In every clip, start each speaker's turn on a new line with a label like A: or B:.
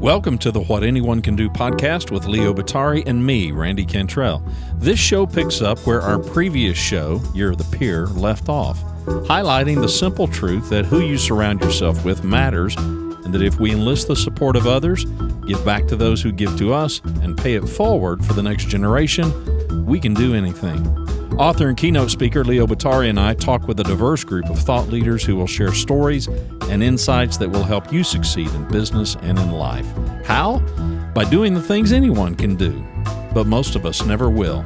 A: Welcome to the What Anyone Can Do podcast with Leo Batari and me, Randy Cantrell. This show picks up where our previous show, You're the Peer, left off, highlighting the simple truth that who you surround yourself with matters, and that if we enlist the support of others, give back to those who give to us, and pay it forward for the next generation, we can do anything. Author and keynote speaker Leo Batari and I talk with a diverse group of thought leaders who will share stories and insights that will help you succeed in business and in life. How? By doing the things anyone can do, but most of us never will.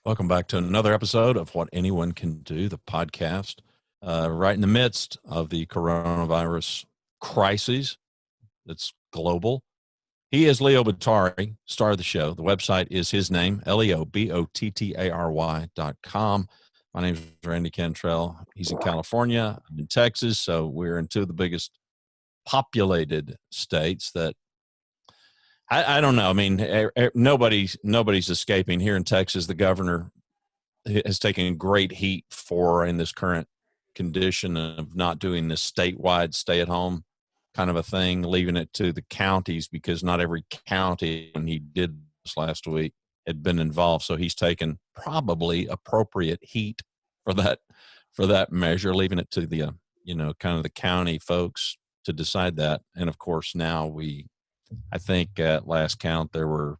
A: Welcome back to another episode of What Anyone Can Do, the podcast. Right in the midst of the coronavirus crisis that's global. He is Leo Batari, star of the show. The website is his name, leobottary.com. My name is Randy Cantrell. He's in California. I'm in Texas, so we're in two of the biggest populated states that I don't know. I mean, nobody's escaping. Here in Texas, the governor has taken great heat for in this current condition of not doing this statewide stay-at-home kind of a thing, leaving it to the counties because not every county, when he did this last week, had been involved. So he's taken probably appropriate heat for that measure, leaving it to the kind of the county folks to decide that. And of course, now I think at last count, there were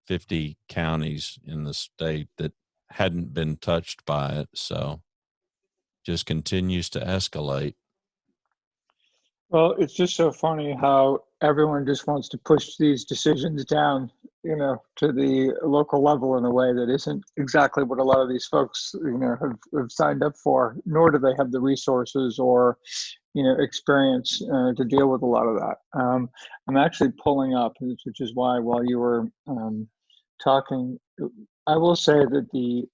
A: 50 counties in the state that hadn't been touched by it. So just continues to escalate.
B: Well, it's just so funny how everyone just wants to push these decisions down, to the local level in a way that isn't exactly what a lot of these folks, have signed up for, nor do they have the resources or experience to deal with a lot of that. I'm actually pulling up, which is why while you were talking, I will say that the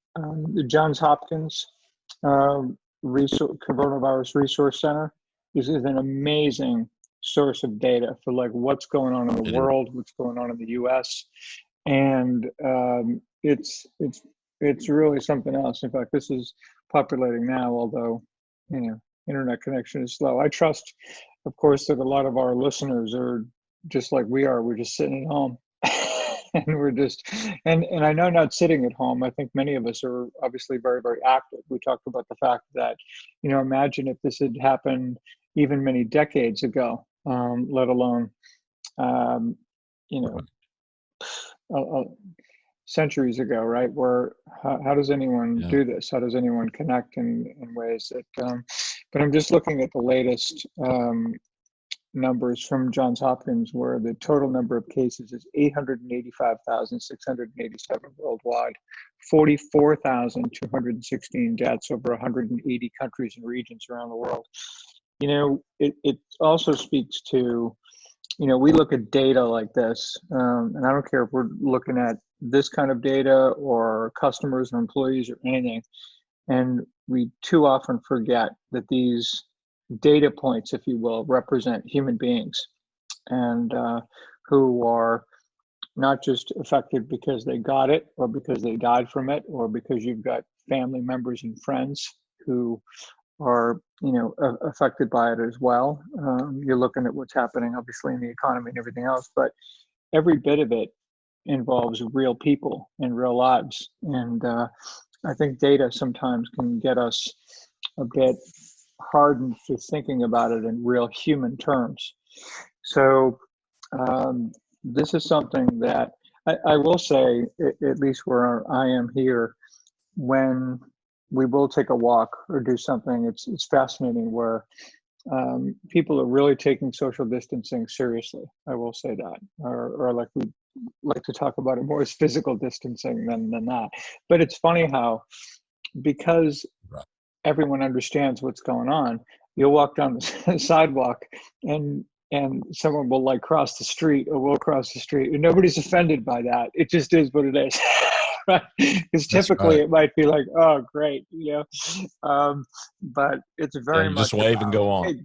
B: Johns Hopkins Coronavirus Resource Center is an amazing source of data for like what's going on in the world, what's going on in the U.S., and it's really something else. In fact, this is populating now, although internet connection is slow. I trust, of course, that a lot of our listeners are just like we are. We're just sitting at home. And we're just, and I know not sitting at home. I think many of us are obviously very, very active. We talked about the fact that, imagine if this had happened even many decades ago, let alone, centuries ago, right? Where how does anyone do this? How does anyone connect in ways that? But I'm just looking at the latest numbers from Johns Hopkins, where the total number of cases is 885,687 worldwide, 44,216 deaths, over 180 countries and regions around the world. It also speaks to, we look at data like this, and I don't care if we're looking at this kind of data or customers or employees or anything, and we too often forget that these data points, if you will, represent human beings and who are not just affected because they got it or because they died from it or because you've got family members and friends who are, affected by it as well. You're looking at what's happening, obviously, in the economy and everything else, but every bit of it involves real people and real lives. And I think data sometimes can get us a bit hardened to thinking about it in real human terms. So this is something that I will say, at least where I am here, when we will take a walk or do something, it's fascinating where people are really taking social distancing seriously. I will say that, or like we like to talk about it more as physical distancing than that. But it's funny how, because everyone understands what's going on, you'll walk down the sidewalk and someone will like cross the street or will cross the street and nobody's offended by that. It just is what it is. right? Because
A: That's
B: typically
A: right.
B: it might be like, oh, great, but it's
A: Yeah,
B: very
A: you just
B: much
A: wave and
B: about,
A: go on.
B: hey,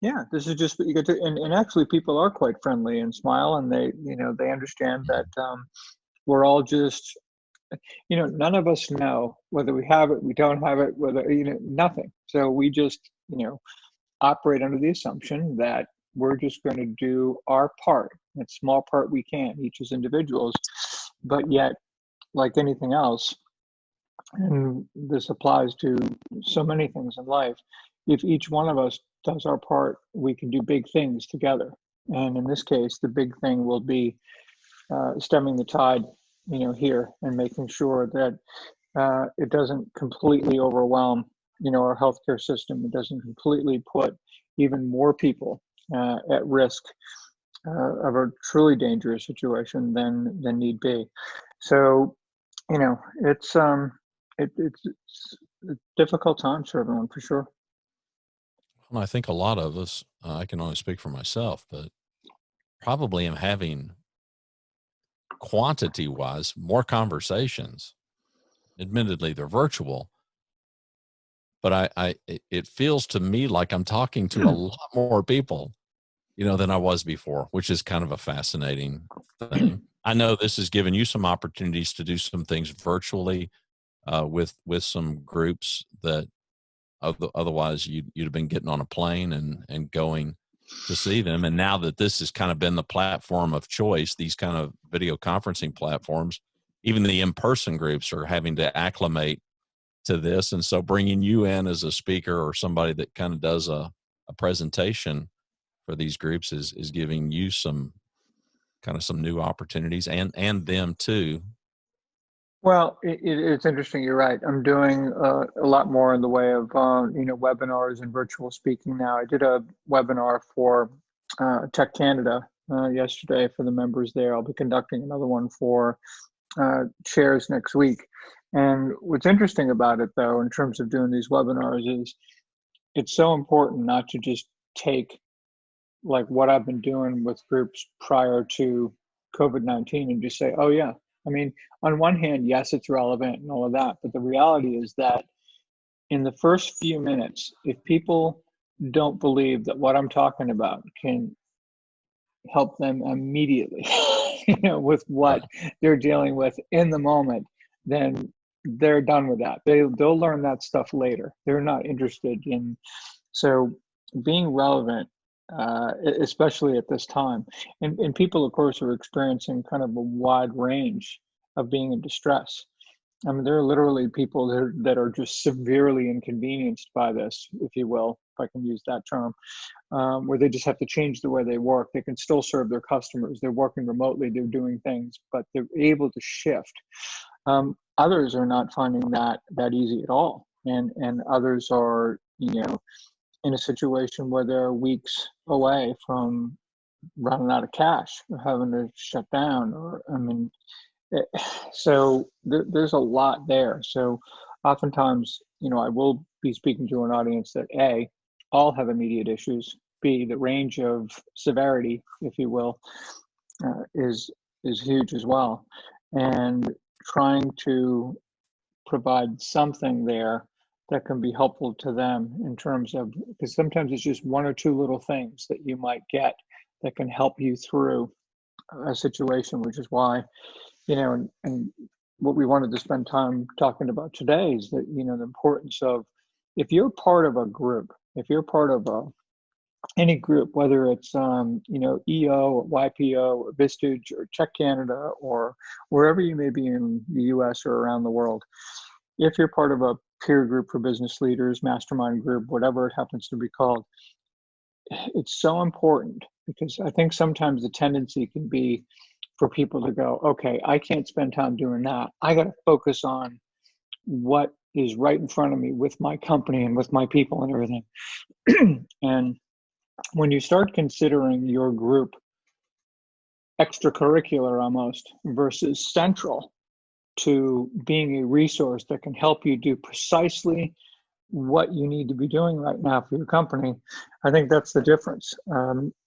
B: yeah, this is just what you get to, and actually people are quite friendly and smile, and they understand that we're all just, none of us know whether we have it, we don't have it, whether, nothing. So we just, operate under the assumption that we're just going to do our part, that small part we can, each as individuals. But yet, like anything else, and this applies to so many things in life, if each one of us does our part, we can do big things together. And in this case, the big thing will be stemming the tide, here, and making sure that it doesn't completely overwhelm, our healthcare system. It doesn't completely put even more people at risk of a truly dangerous situation than need be. So, it's a difficult time for everyone, for sure.
A: Well, I think a lot of us, I can only speak for myself, but probably am having quantity wise more conversations. Admittedly, they're virtual, but it feels to me like I'm talking to a lot more people, than I was before, which is kind of a fascinating thing. I know this has given you some opportunities to do some things virtually with some groups that otherwise you'd have been getting on a plane and going to see them. And now that this has kind of been the platform of choice, these kind of video conferencing platforms, even the in-person groups are having to acclimate to this. And so bringing you in as a speaker or somebody that kind of does a presentation for these groups is giving you some kind of some new opportunities and them too.
B: Well, it's interesting. You're right. I'm doing a lot more in the way of webinars and virtual speaking now. I did a webinar for Tech Canada yesterday for the members there. I'll be conducting another one for chairs next week. And what's interesting about it, though, in terms of doing these webinars, is it's so important not to just take like what I've been doing with groups prior to COVID-19 and just say, oh, yeah. I mean, on one hand, yes, it's relevant and all of that. But the reality is that in the first few minutes, if people don't believe that what I'm talking about can help them immediately, with what they're dealing with in the moment, then they're done with that. They'll learn that stuff later. They're not interested in. So being relevant, especially at this time, and people, of course, are experiencing kind of a wide range of being in distress. I mean, there are literally people that are just severely inconvenienced by this, if you will, if I can use that term, where they just have to change the way they work. They can still serve their customers. They're working remotely. They're doing things, but they're able to shift. Others are not finding that easy at all, and others are, in a situation where they're weeks away from running out of cash or having to shut down, or I mean, so there's a lot there. So oftentimes, I will be speaking to an audience that A, all have immediate issues. B, the range of severity, if you will, is huge as well, and trying to provide something there that can be helpful to them in terms of, because sometimes it's just one or two little things that you might get that can help you through a situation, which is why, and what we wanted to spend time talking about today is that, the importance of, if you're part of a group, if you're part of any group, whether it's, EO or YPO or Vistage or Tech Canada or wherever you may be in the US or around the world, if you're part of a peer group for business leaders, mastermind group, whatever it happens to be called, it's so important, because I think sometimes the tendency can be for people to go, okay, I can't spend time doing that. I got to focus on what is right in front of me with my company and with my people and everything. And when you start considering your group extracurricular almost versus central to being a resource that can help you do precisely what you need to be doing right now for your company, I think that's the difference.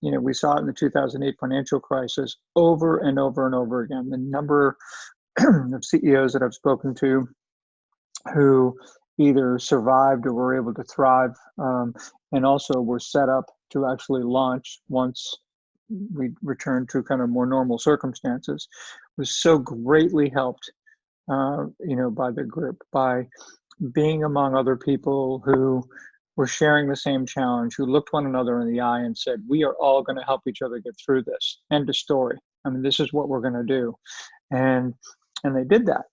B: We saw it in the 2008 financial crisis over and over and over again. The number of CEOs that I've spoken to who either survived or were able to thrive, and also were set up to actually launch once we returned to kind of more normal circumstances, was so greatly helped, by the group, by being among other people who were sharing the same challenge, who looked one another in the eye and said, we are all going to help each other get through this. End of story. I mean, this is what we're going to do. And they did that.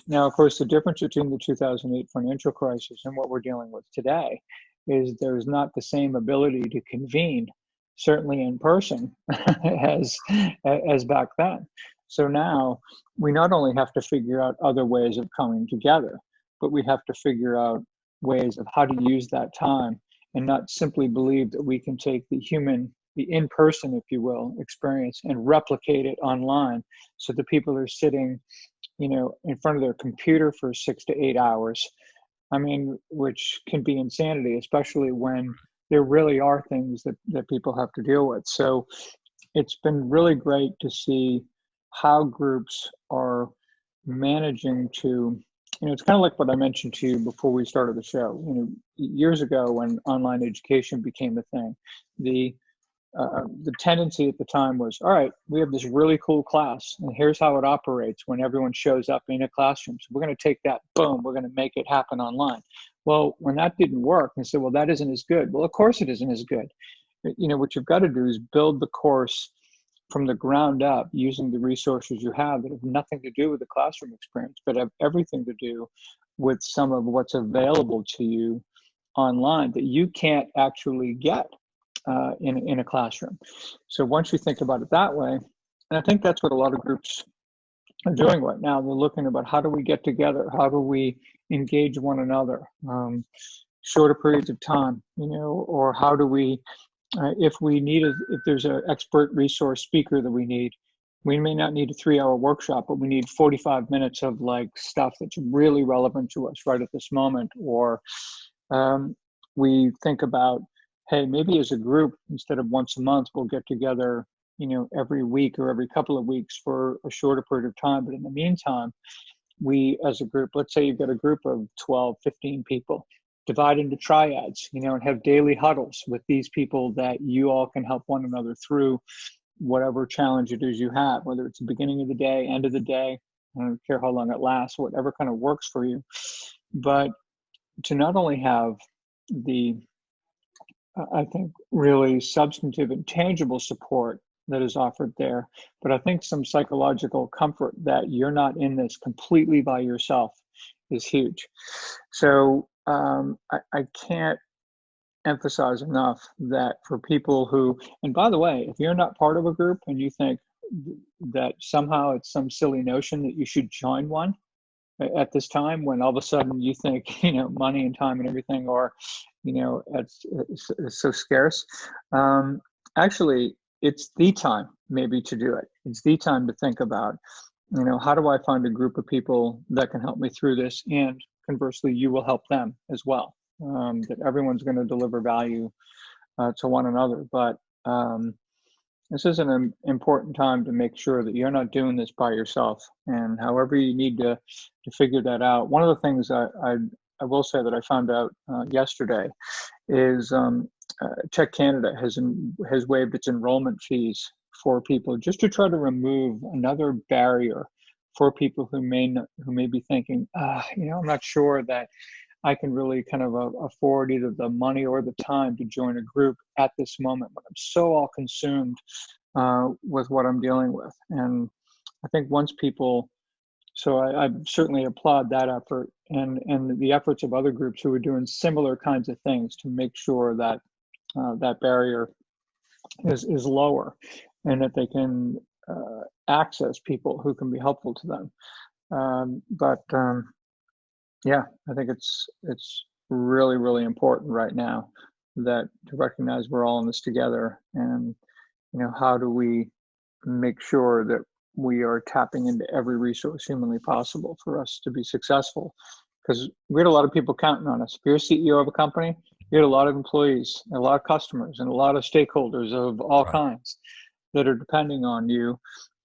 B: Now, of course, the difference between the 2008 financial crisis and what we're dealing with today is there's not the same ability to convene, certainly in person, as back then. So now we not only have to figure out other ways of coming together, but we have to figure out ways of how to use that time and not simply believe that we can take the in-person, if you will, experience and replicate it online. So the people are sitting, in front of their computer for 6 to 8 hours. I mean, which can be insanity, especially when there really are things that people have to deal with. So it's been really great to see how groups are managing to, it's kind of like what I mentioned to you before we started the show. Years ago when online education became a thing, the tendency at the time was, all right, we have this really cool class, and here's how it operates when everyone shows up in a classroom. So we're going to take that, boom, we're going to make it happen online. Well, when that didn't work, they said, well, that isn't as good. Well, of course it isn't as good. What you've got to do is build the course from the ground up using the resources you have that have nothing to do with the classroom experience, but have everything to do with some of what's available to you online that you can't actually get in a classroom. So once you think about it that way, and I think that's what a lot of groups are doing right now. They're looking about how do we get together? How do we engage one another? Shorter periods of time, or how do we, if there's an expert resource speaker that we need, we may not need a 3-hour workshop, but we need 45 minutes of stuff that's really relevant to us right at this moment. Or we think about, hey, maybe as a group, instead of once a month, we'll get together, every week or every couple of weeks for a shorter period of time. But in the meantime, we as a group, let's say you've got a group of 12, 15 people, divide into triads, and have daily huddles with these people that you all can help one another through whatever challenge it is you have, whether it's the beginning of the day, end of the day, I don't care how long it lasts, whatever kind of works for you. But to not only have the I think really substantive and tangible support that is offered there, but I think some psychological comfort that you're not in this completely by yourself is huge. So I can't emphasize enough that for people who, and by the way, if you're not part of a group and you think that somehow it's some silly notion that you should join one at this time, when all of a sudden you think, money and time and everything are, it's so scarce. Actually, it's the time maybe to do it. It's the time to think about, how do I find a group of people that can help me through this? And conversely, you will help them as well. That everyone's going to deliver value to one another. But this is an important time to make sure that you're not doing this by yourself. And however you need to figure that out. One of the things I will say that I found out yesterday is Tech Canada has waived its enrollment fees for people, just to try to remove another barrier for people who may be thinking, I'm not sure that I can really kind of afford either the money or the time to join a group at this moment when I'm so all consumed with what I'm dealing with. And I think once people, so I certainly applaud that effort and the efforts of other groups who are doing similar kinds of things to make sure that that barrier is lower and that they can access people who can be helpful to them. Yeah, I think it's really, really important right now that to recognize we're all in this together, and how do we make sure that we are tapping into every resource humanly possible for us to be successful, because we had a lot of people counting on us. If you're a CEO of a company, you had a lot of employees, a lot of customers, and a lot of stakeholders of all kinds that are depending on you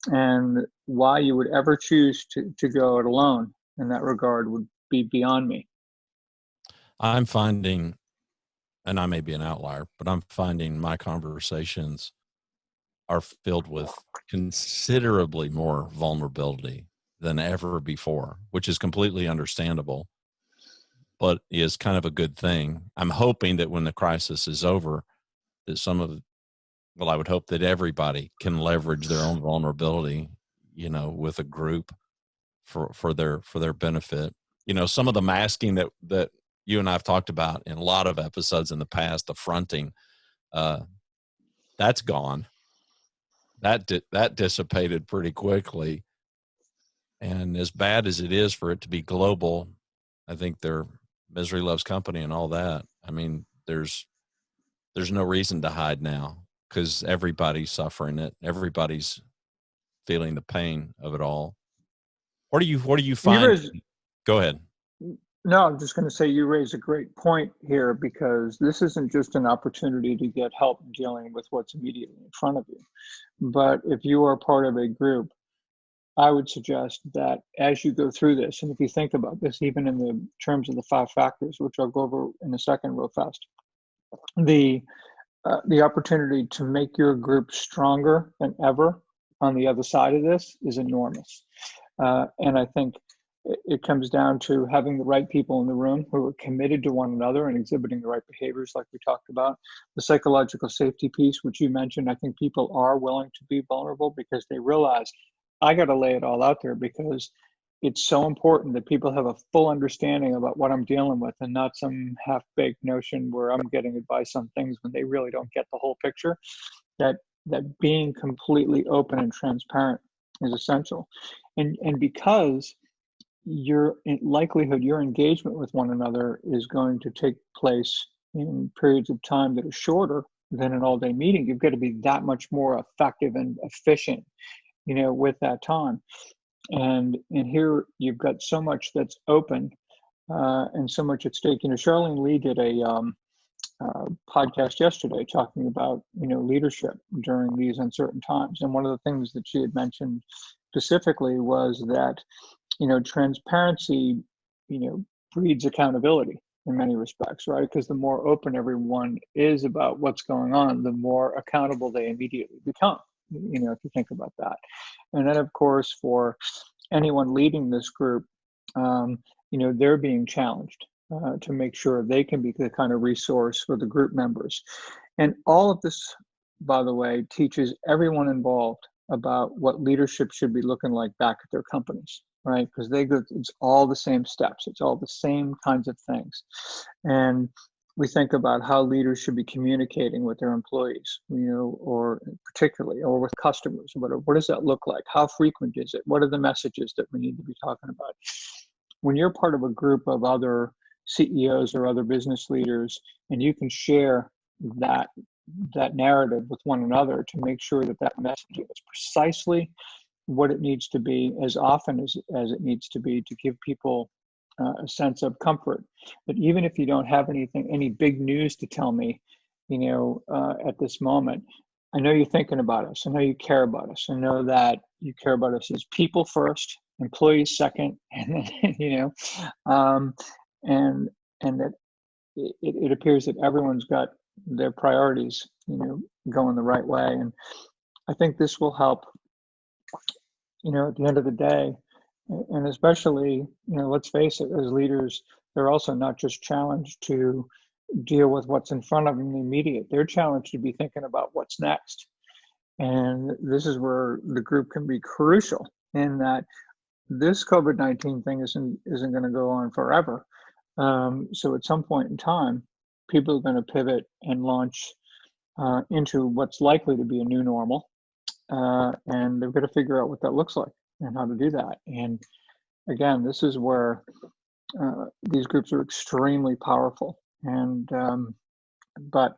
B: And why you would ever choose to go it alone in that regard would be beyond me.
A: I'm finding, and I may be an outlier, but I'm finding my conversations are filled with considerably more vulnerability than ever before, which is completely understandable, but is kind of a good thing. I'm hoping that when the crisis is over, that I would hope that everybody can leverage their own vulnerability, with a group for their benefit. Some of the masking that you and I've talked about in a lot of episodes in the past, the fronting, that's gone. That dissipated pretty quickly. And as bad as it is for it to be global, I think their misery loves company and all that. I mean, there's no reason to hide now because everybody's suffering it. Everybody's feeling the pain of it all. What do you find? Go ahead.
B: No, I'm just going to say you raise a great point here, because this isn't just an opportunity to get help dealing with what's immediately in front of you. But if you are part of a group, I would suggest that as you go through this, and if you think about this, even in the terms of the 5 factors, which I'll go over in a second real fast, the opportunity to make your group stronger than ever on the other side of this is enormous. And I think it comes down to having the right people in the room who are committed to one another and exhibiting the right behaviors like we talked about. The psychological safety piece, which you mentioned, I think people are willing to be vulnerable because they realize I got to lay it all out there, because it's so important that people have a full understanding about what I'm dealing with, and not some half-baked notion where I'm getting advice on things when they really don't get the whole picture. That being completely open and transparent is essential. And because your likelihood, your engagement with one another is going to take place in periods of time that are shorter than an all-day meeting, you've got to be that much more effective and efficient, with that time. And here you've got so much that's open, and so much at stake. Charlene Lee did a podcast yesterday talking about leadership during these uncertain times, and one of the things that she had mentioned specifically was that transparency breeds accountability in many respects, right? Because the more open everyone is about what's going on, the more accountable they immediately become, if you think about that. And then of course, for anyone leading this group, they're being challenged to make sure they can be the kind of resource for the group members. And all of this, by the way, teaches everyone involved about what leadership should be looking like back at their companies, right? Because it's all the same steps. It's all the same kinds of things. And we think about how leaders should be communicating with their employees, or particularly, or with customers. What does that look like? How frequent is it? What are the messages that we need to be talking about? When you're part of a group of other CEOs or other business leaders, and you can share that narrative with one another to make sure that messaging is precisely what it needs to be, as often as it needs to be, to give people a sense of comfort. But even if you don't have any big news to tell me, at this moment, I know you're thinking about us. I know you care about us. I know that you care about us as people first, employees second, and then, and that it appears that everyone's got their priorities, going the right way. And I think this will help, at the end of the day. And especially, let's face it, as leaders, they're also not just challenged to deal with what's in front of them in the immediate. They're challenged to be thinking about what's next. And this is where the group can be crucial, in that this COVID-19 thing isn't going to go on forever. So at some point in time, people are going to pivot and launch into what's likely to be a new normal. And they've got to figure out what that looks like and how to do that. And again, this is where these groups are extremely powerful. And but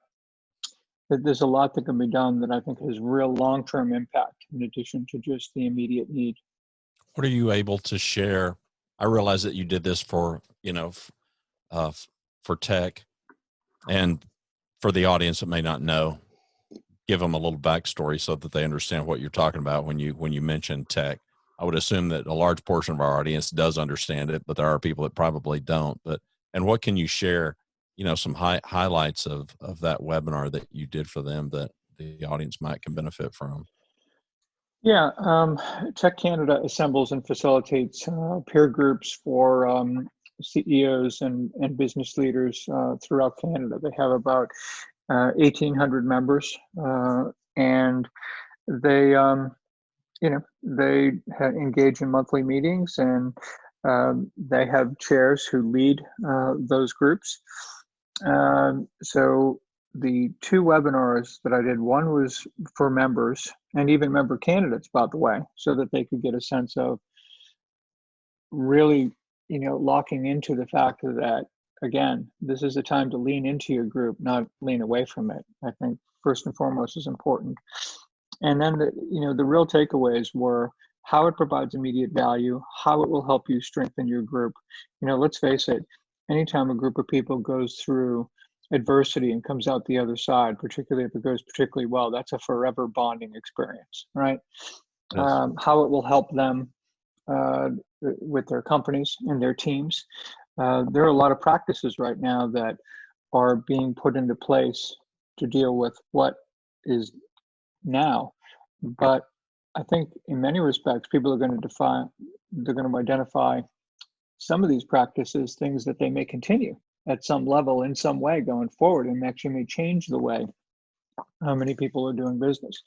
B: there's a lot that can be done that I think has real long-term impact, in addition to just the immediate need.
A: What are you able to share? I realize that you did this for for tech, and for the audience that may not know, give them a little backstory so that they understand what you're talking about when you mention tech. I would assume that a large portion of our audience does understand it, but there are people that probably don't. And what can you share, some highlights of that webinar that you did for them that the audience can benefit from?
B: Yeah, Tech Canada assembles and facilitates peer groups for CEOs and business leaders throughout Canada. They have about 1,800 members, and they, they engage in monthly meetings, and they have chairs who lead those groups. So the two webinars that I did, one was for members and even member candidates, by the way, so that they could get a sense of really, locking into the fact that, again, this is a time to lean into your group, not lean away from it. I think first and foremost is important. And then the real takeaways were how it provides immediate value, how it will help you strengthen your group. Let's face it, anytime a group of people goes through adversity and comes out the other side, particularly if it goes particularly well, that's a forever bonding experience, right?
A: Yes.
B: How it will help them with their companies and their teams. There are a lot of practices right now that are being put into place to deal with what is now, but I think in many respects, people are going to identify some of these practices, things that they may continue at some level in some way going forward, and actually may change the way how many people are doing business.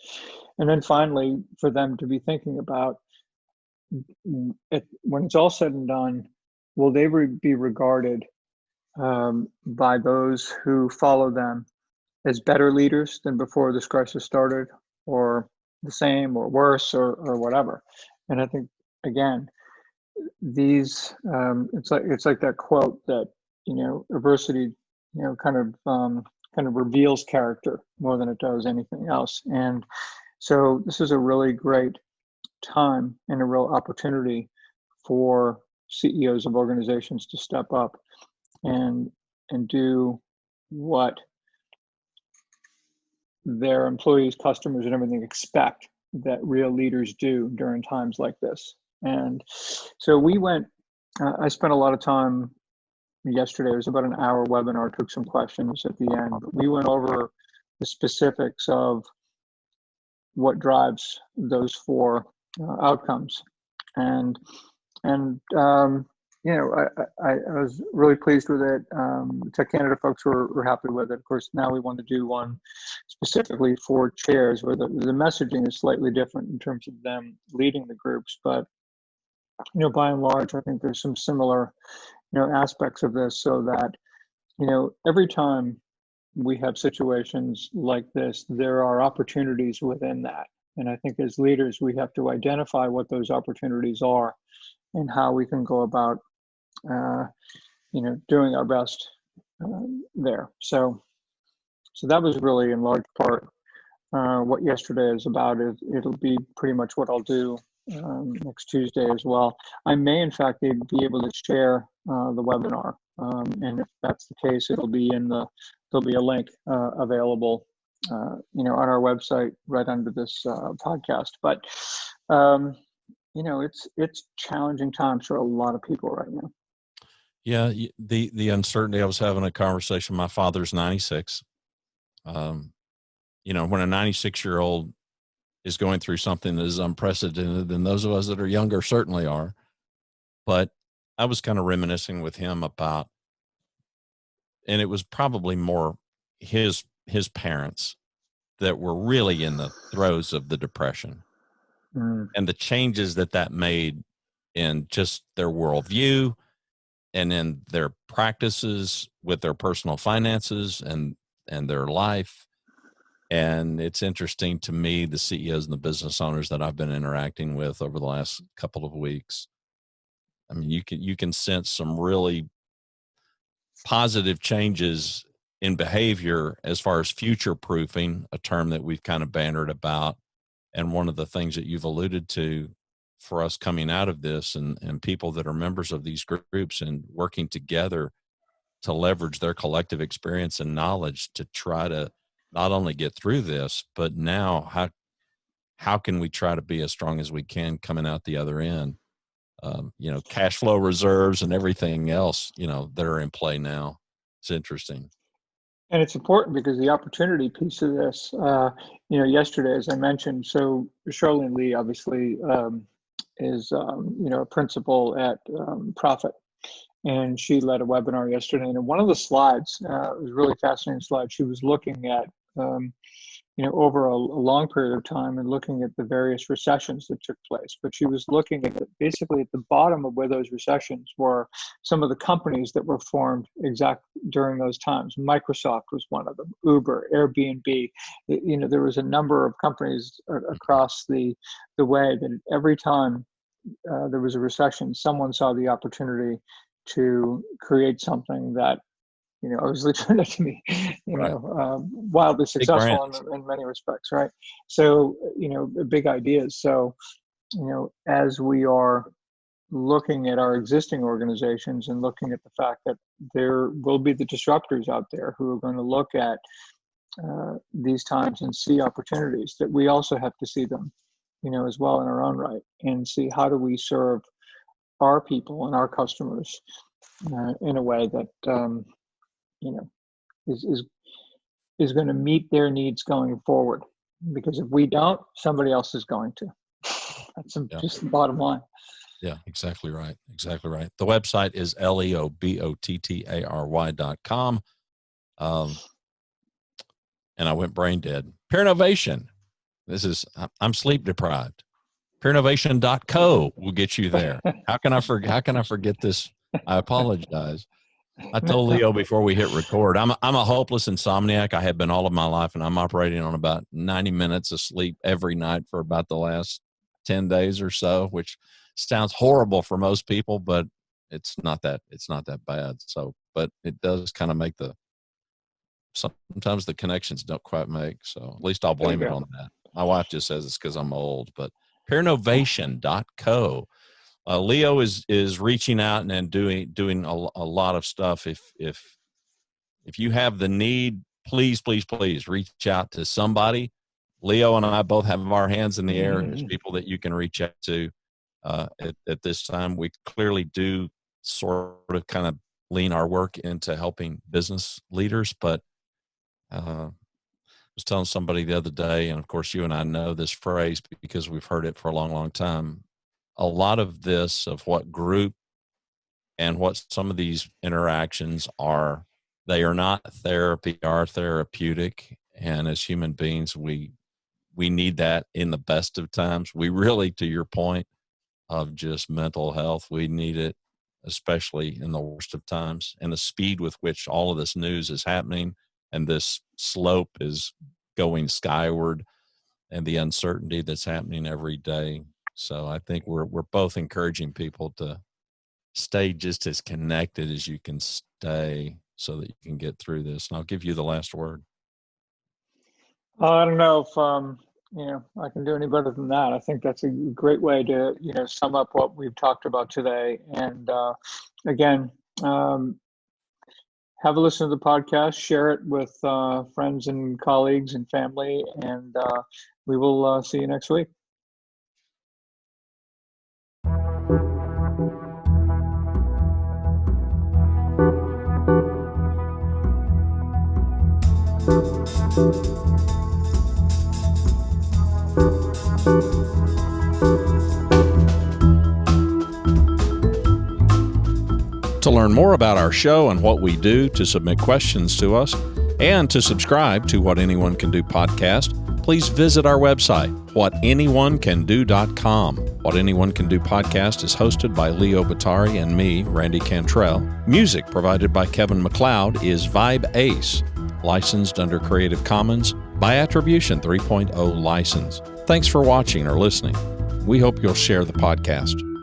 B: And then finally, for them to be thinking about when it's all said and done, will they be regarded by those who follow them as better leaders than before this crisis started, or the same or worse, or whatever? And I think, again, these it's like that quote that adversity kind of reveals character more than it does anything else. And so this is a really great time and a real opportunity for CEOs of organizations to step up and do what their employees, customers, and everything expect that real leaders do during times like this. And so I spent a lot of time yesterday. It was about an hour webinar, took some questions at the end, but we went over the specifics of what drives those four outcomes. And I was really pleased with it. Tech Canada folks were happy with it. Of course, now we want to do one specifically for chairs where the messaging is slightly different in terms of them leading the groups. But, by and large, I think there's some similar, aspects of this, so that, every time we have situations like this, there are opportunities within that. And I think as leaders, we have to identify what those opportunities are and how we can go about doing our best there. So that was really in large part what yesterday is about. It'll be pretty much what I'll do next Tuesday as well. I may, in fact, be able to share the webinar, and if that's the case, there'll be a link available, on our website right under this podcast. But it's challenging times for a lot of people right now.
A: Yeah, the uncertainty. I was having a conversation. My father's 96. When a 96-year-old is going through something that is unprecedented, and those of us that are younger certainly are. But I was kind of reminiscing with him about, and it was probably more his parents that were really in the throes of the Depression, and the changes that made in just their worldview and in their practices with their personal finances and their life. And it's interesting to me, the CEOs and the business owners that I've been interacting with over the last couple of weeks. I mean, you can sense some really positive changes in behavior as far as future proofing, a term that we've kind of bannered about. And one of the things that you've alluded to for us coming out of this, and people that are members of these groups and working together to leverage their collective experience and knowledge to try to not only get through this, but now how can we try to be as strong as we can coming out the other end? Cash flow reserves and everything else, that are in play now. It's interesting.
B: And it's important because the opportunity piece of this, yesterday, as I mentioned, so Charlene Lee obviously is, a principal at Profit. And she led a webinar yesterday. And in one of the slides, it was a really fascinating slide. She was looking at, over a long period of time and looking at the various recessions that took place. But she was looking at basically at the bottom of where those recessions were, some of the companies that were formed during those times. Microsoft was one of them, Uber, Airbnb. There was a number of companies across the way that every time there was a recession, someone saw the opportunity to create something that, obviously turned out to be, wildly successful in many respects, right? So, big ideas. So, as we are looking at our existing organizations and looking at the fact that there will be the disruptors out there who are going to look at these times and see opportunities, that we also have to see them, as well in our own right, and see how do we serve our people and our customers in a way that is going to meet their needs going forward. Because if we don't, somebody else is going to. That's just the bottom line.
A: Yeah, exactly right. Exactly right. The website is leobottary.com. And I went brain dead. Peernovation. I'm sleep deprived. Peernovation.co will get you there. How can I forget this? I apologize. I told Leo before we hit record, I'm a hopeless insomniac. I have been all of my life, and I'm operating on about 90 minutes of sleep every night for about the last 10 days or so, which sounds horrible for most people, but it's not that bad. So, but it does kind of make sometimes the connections don't quite make. So at least I'll blame it on that. My wife just says it's because I'm old, but peernovation.co. Leo is reaching out and doing a lot of stuff. If you have the need, please reach out to somebody. Leo and I both have our hands in the air as people that you can reach out to at this time. We clearly do sort of kind of lean our work into helping business leaders, but I was telling somebody the other day, and of course you and I know this phrase because we've heard it for a long, long time. A lot of this, of what group and what some of these interactions are, they are not therapy, are therapeutic. And as human beings, we need that in the best of times. We really, to your point of just mental health, we need it, especially in the worst of times. And the speed with which all of this news is happening and this slope is going skyward, and the uncertainty that's happening every day. So I think we're both encouraging people to stay just as connected as you can stay so that you can get through this. And I'll give you the last word.
B: I don't know if I can do any better than that. I think that's a great way to sum up what we've talked about today. And again, have a listen to the podcast, share it with friends and colleagues and family, and we will see you next week.
A: To learn more about our show and what we do, to submit questions to us, and to subscribe to What Anyone Can Do podcast, please visit our website, whatanyonecando.com. What Anyone Can Do podcast is hosted by Leo Bottary and me, Randy Cantrell. Music provided by Kevin MacLeod is Vibe Ace, licensed under Creative Commons by Attribution 3.0 license. Thanks for watching or listening. We hope you'll share the podcast.